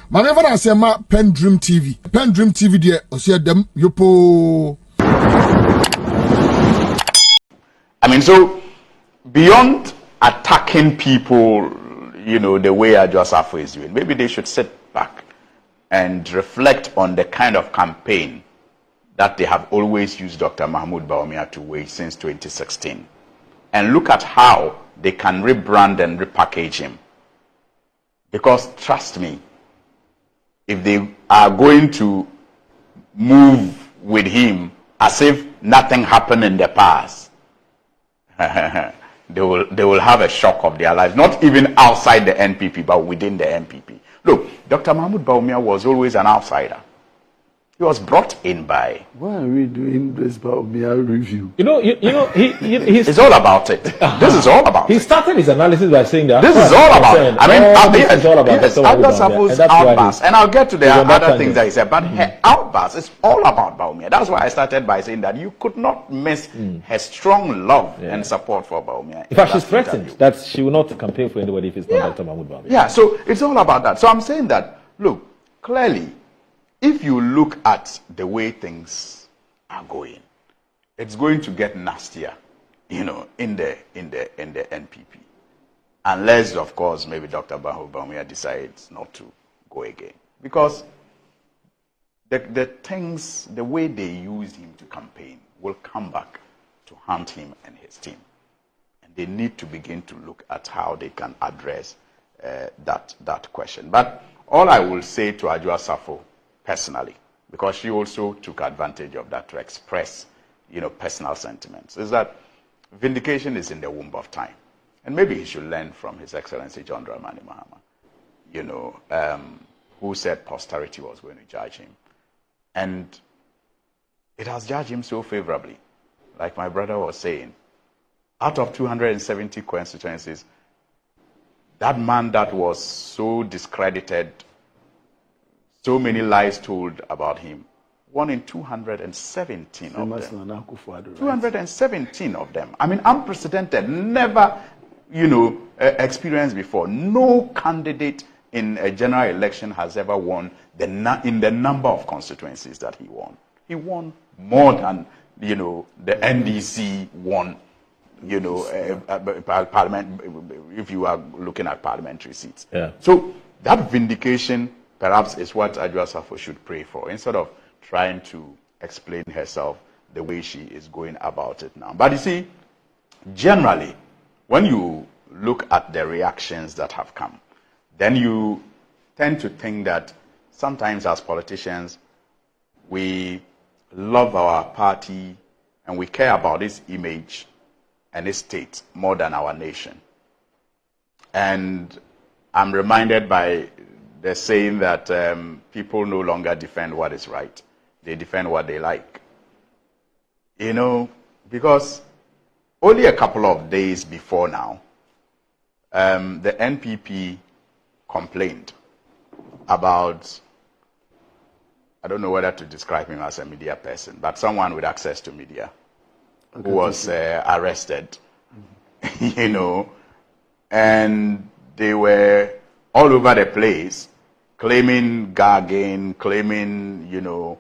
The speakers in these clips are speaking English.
Manever I say ma PENDREAM TV. PENDREAM TV there, I see them yopo. I mean, so beyond attacking people, you know, the way Adwoa Safo is doing, maybe they should sit back and reflect on the kind of campaign that they have always used Dr. Mahmoud Bawumia to wage since 2016, and look at how they can rebrand and repackage him. Because trust me, if they are going to move with him as if nothing happened in the past, they will have a shock of their lives, not even outside the NPP, but within the NPP. Look, Dr. Mahmoud Bawumia was always an outsider. He was brought in by. Why are we doing this Bawumia review? He's it's all about it. This is all about He started his analysis by saying that. This is all about it. I mean, this is all about Adwoa Safo's outburst. And I'll get to the other things that he said, but her outburst is all about Bawumia. That's why I started by saying that you could not miss her strong love and support for Bawumia. In fact, she's threatened that she will not campaign for anybody if it's not Dr. Mahmoud Bawumia. Yeah, so it's all about that. So I'm saying that, look, clearly, if you look at the way things are going, it's going to get nastier, you know, in the NPP, unless, of course, maybe Dr. Bawumia decides not to go again, because the way they used him to campaign will come back to haunt him and his team, and they need to begin to look at how they can address that question. But all I will say to Adwoa Safo personally, because she also took advantage of that to express, you know, personal sentiments, is that vindication is in the womb of time. And maybe he should learn from His Excellency John Dramani Mahama, you know, who said posterity was going to judge him. And it has judged him so favorably. Like my brother was saying, out of 270 constituencies, that man that was so discredited, so many lies told about him, won in 217 of them. 217 of them. I mean, unprecedented, never, you know, experienced before. No candidate in a general election has ever won in the number of constituencies that he won. He won more than, you know, the NDC won, you know, parliament, if you are looking at parliamentary seats. Yeah. So that vindication perhaps is what Adwoa Safo should pray for, instead of trying to explain herself the way she is going about it now. But you see, generally, when you look at the reactions that have come, then you tend to think that sometimes as politicians, we love our party and we care about its image and its state more than our nation. And I'm reminded by the saying that people no longer defend what is right. They defend what they like. You know, because only a couple of days before now, the NPP complained about, I don't know whether to describe him as a media person, but someone with access to media who was arrested, you know, and they were all over the place claiming gagging, claiming, you know,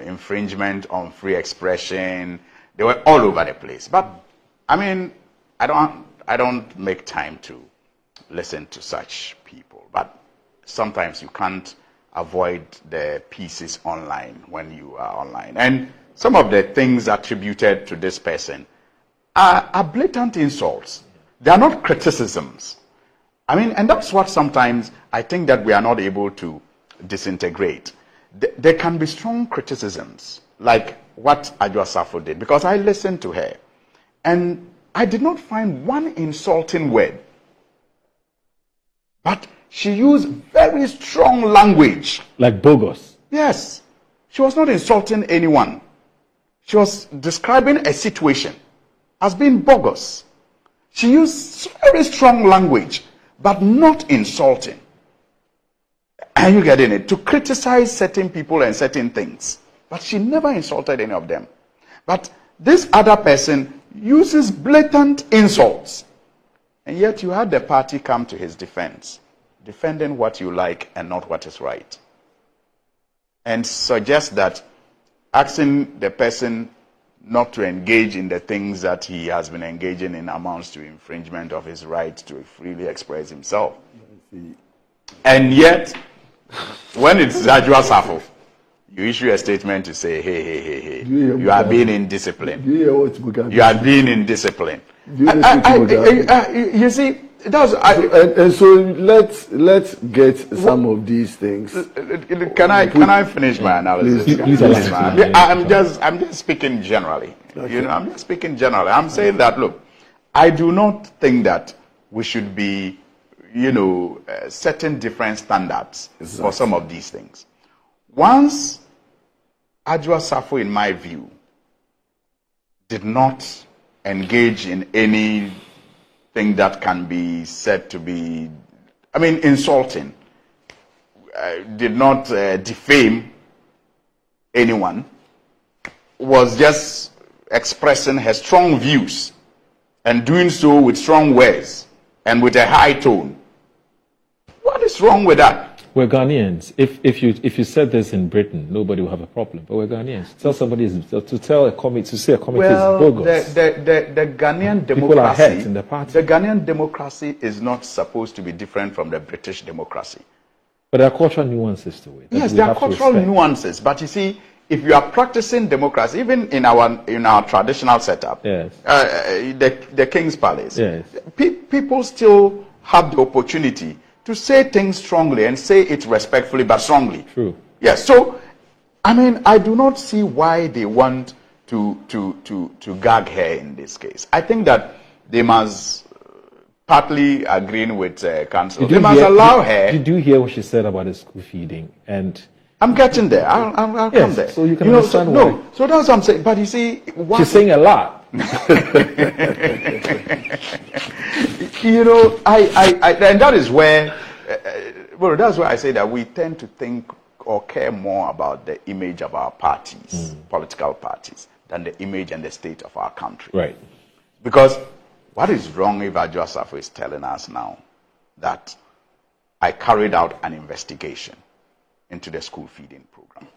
infringement on free expression. They were all over the place. But I mean, I don't make time to listen to such people. But sometimes you can't avoid the pieces online when you are online. And some of the things attributed to this person are blatant insults. They are not criticisms. I mean, and that's what sometimes I think that we are not able to disintegrate. There can be strong criticisms, like what Adwoa Safo did, because I listened to her, and I did not find one insulting word. But she used very strong language. Like bogus. Yes. She was not insulting anyone. She was describing a situation as being bogus. She used very strong language, but not insulting. Are you getting it? To criticize certain people and certain things. But she never insulted any of them. But this other person uses blatant insults. And yet you had the party come to his defense. defending what you like and not what is right, and suggest that asking the person not to engage in the things that he has been engaging in amounts to infringement of his right to freely express himself. And yet, when it's Adwoa Safo, you issue a statement to say, hey, you are being indisciplined. You are being indisciplined. You see, so let's get some of these things. Can I finish my analysis? Please I'm just speaking generally. Okay. You know, I'm just speaking generally. I'm saying that, look, I do not think that we should be, setting different standards for some of these things. Once Adwoa Safo, in my view, did not engage in anything that can be said to be, insulting, did not defame anyone, was just expressing her strong views and doing so with strong words and with a high tone. What is wrong with that? We're Ghanaians. If you said this in Britain, nobody will have a problem. But we're Ghanaians. Tell somebody to tell a committee to say a committee is bogus. The Ghanaian democracy. People are hurt in the party. The Ghanaian democracy is not supposed to be different from the British democracy. But there are cultural nuances to it. Yes, there are cultural nuances. But you see, if you are practicing democracy, even in our traditional setup, yes. The King's Palace, yes. People still have the opportunity to say things strongly and say it respectfully but strongly. True. Yes. So, I do not see why they want to gag her in this case. I think that they must, partly agreeing with council, they must allow her. Did you hear what she said about the school feeding? And I'm getting there. I'll come there. So you can understand why. No, so that's what I'm saying. But you see, she's saying a lot. and that is where, that's why I say that we tend to think or care more about the image of our parties, political parties, than the image and the state of our country. Right. Because what is wrong if Adwoa Safo is telling us now that I carried out an investigation into the school feeding program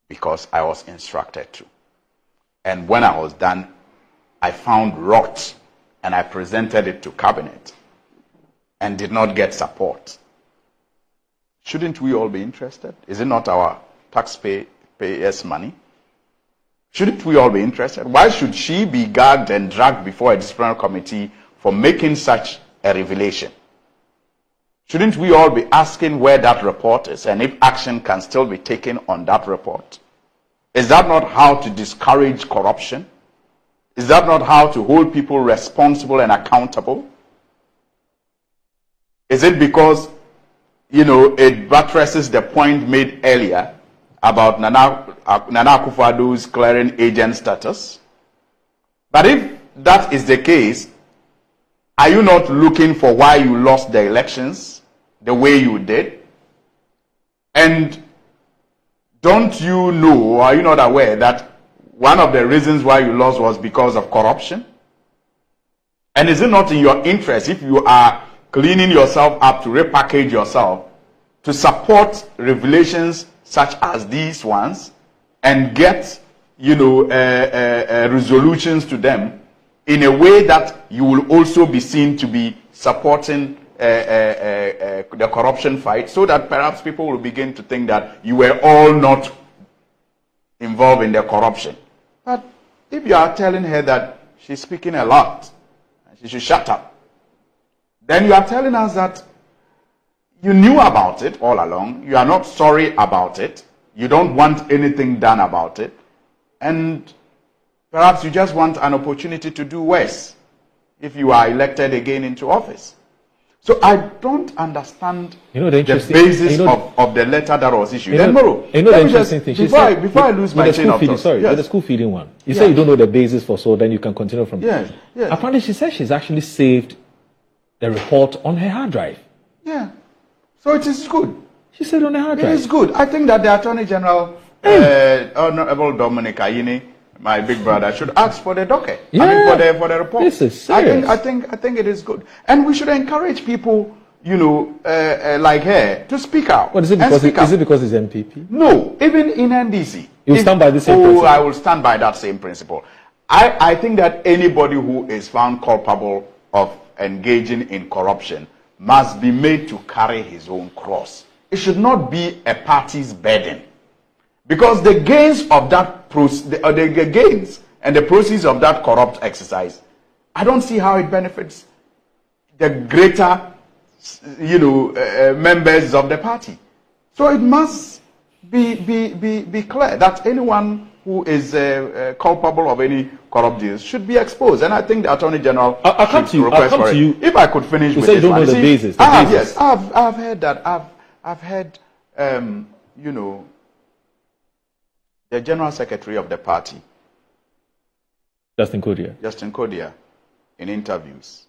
because I was instructed to. And when I was done, I found rot and I presented it to cabinet and did not get support. Shouldn't we all be interested? Is it not our taxpayers' money? Shouldn't we all be interested? Why should she be gagged and dragged before a disciplinary committee for making such a revelation? Shouldn't we all be asking where that report is and if action can still be taken on that report? Is that not how to discourage corruption? Is that not how to hold people responsible and accountable? Is it because, it buttresses the point made earlier about Nana Akufo-Addo's clearing agent status? But if that is the case, are you not looking for why you lost the elections the way you did? And don't you know, or are you not aware that one of the reasons why you lost was because of corruption? And is it not in your interest, if you are cleaning yourself up to repackage yourself, to support revelations such as these ones and get, resolutions to them in a way that you will also be seen to be supporting the corruption fight, so that perhaps people will begin to think that you were all not involved in the corruption. But if you are telling her that she's speaking a lot and she should shut up, then you are telling us that you knew about it all along, you are not sorry about it, you don't want anything done about it, and perhaps you just want an opportunity to do worse if you are elected again into office. So I don't understand the basis of the letter that was issued. The interesting thing. Before I lose my train of thought. Sorry, the school feeding one. You say you don't know the basis for, so then you can continue from there. Yes. Apparently she said she's actually saved the report on her hard drive. Yeah. So it is good. She said on her hard drive. It is good. I think that the Attorney General, Honorable Dominic Ayini, my big brother, should ask for the docket. Yeah. For the report. This is serious. I think it is good. And we should encourage people like her, to speak out. What is it because it's NPP? No, even in NDC. You stand by the same principle? I will stand by that same principle. I think that anybody who is found culpable of engaging in corruption must be made to carry his own cross. It should not be a party's burden. Because the gains of that the gains and the proceeds of that corrupt exercise, I don't see how it benefits the greater, members of the party. So it must be clear that anyone who is culpable of any corrupt deals should be exposed. And I think the Attorney General I'll come to you. If I could finish with this, you don't know the basis. Yes, I've heard that. I've heard, the General Secretary of the party, Justin Kodia, in interviews,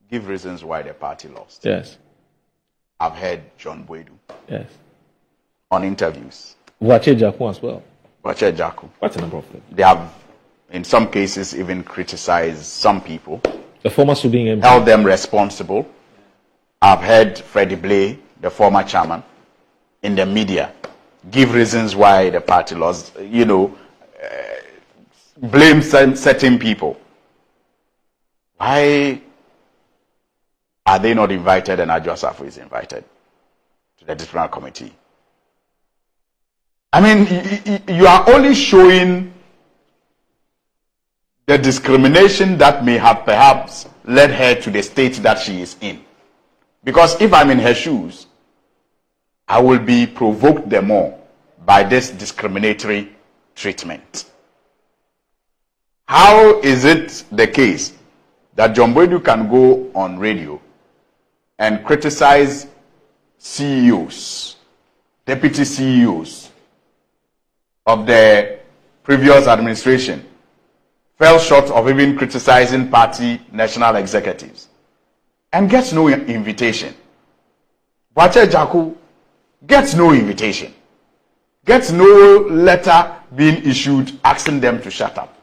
give reasons why the party lost. Yes. I've heard John Boydu. Yes. On interviews. Wache Jaku as well. Wache Jaku. Quite a number of them. They have, in some cases, even criticized some people. The former Suhuyini MP. Held them responsible. I've heard Freddie Blay, the former chairman, in the media, give reasons why the party lost, blame certain people. Why are they not invited and Adwoa Safo is invited to the disciplinary committee? I mean, you are only showing the discrimination that may have perhaps led her to the state that she is in. Because if I'm in her shoes, I will be provoked the more by this discriminatory treatment. How is it the case that John Boydu can go on radio and criticize CEOs, deputy CEOs of the previous administration, fell short of even criticizing party national executives, and gets no invitation? Wache Jaku gets no invitation, gets no letter being issued asking them to shut up.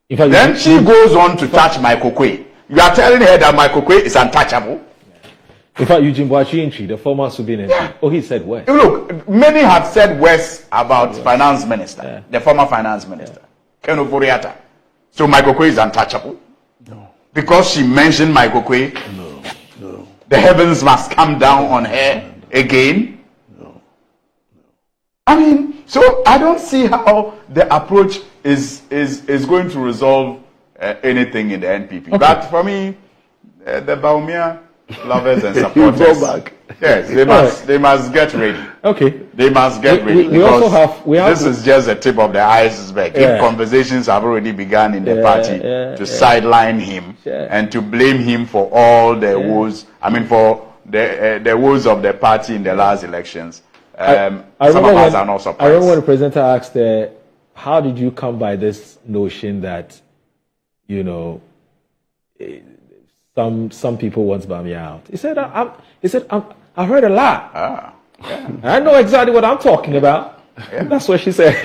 Then she goes on to touch Michael Quay. You are telling her that Michael Quay is untouchable? In fact, Eugene Boachientri, the former Suhuyini MP, he said worse. Look, many have said worse about finance minister, the former finance minister, Ken Ofori-Atta. So Michael Quay is untouchable? No. Because she mentioned Michael Quay? No. The heavens must come down on her again? No. I mean, so I don't see how the approach is going to resolve anything in the NPP. Okay. But for me, the Baumia lovers and supporters, yes, they must get ready. Okay, they must get ready. This is just the tip of the iceberg. If conversations have already begun in the party to sideline him and to blame him for all the woes, I mean for the woes of the party in the last elections, some of us are not surprised. I remember when the presenter asked, how did you come by this notion that, some people want Bamia out? He said, I heard a lot. I know exactly what I'm talking about. That's what she said.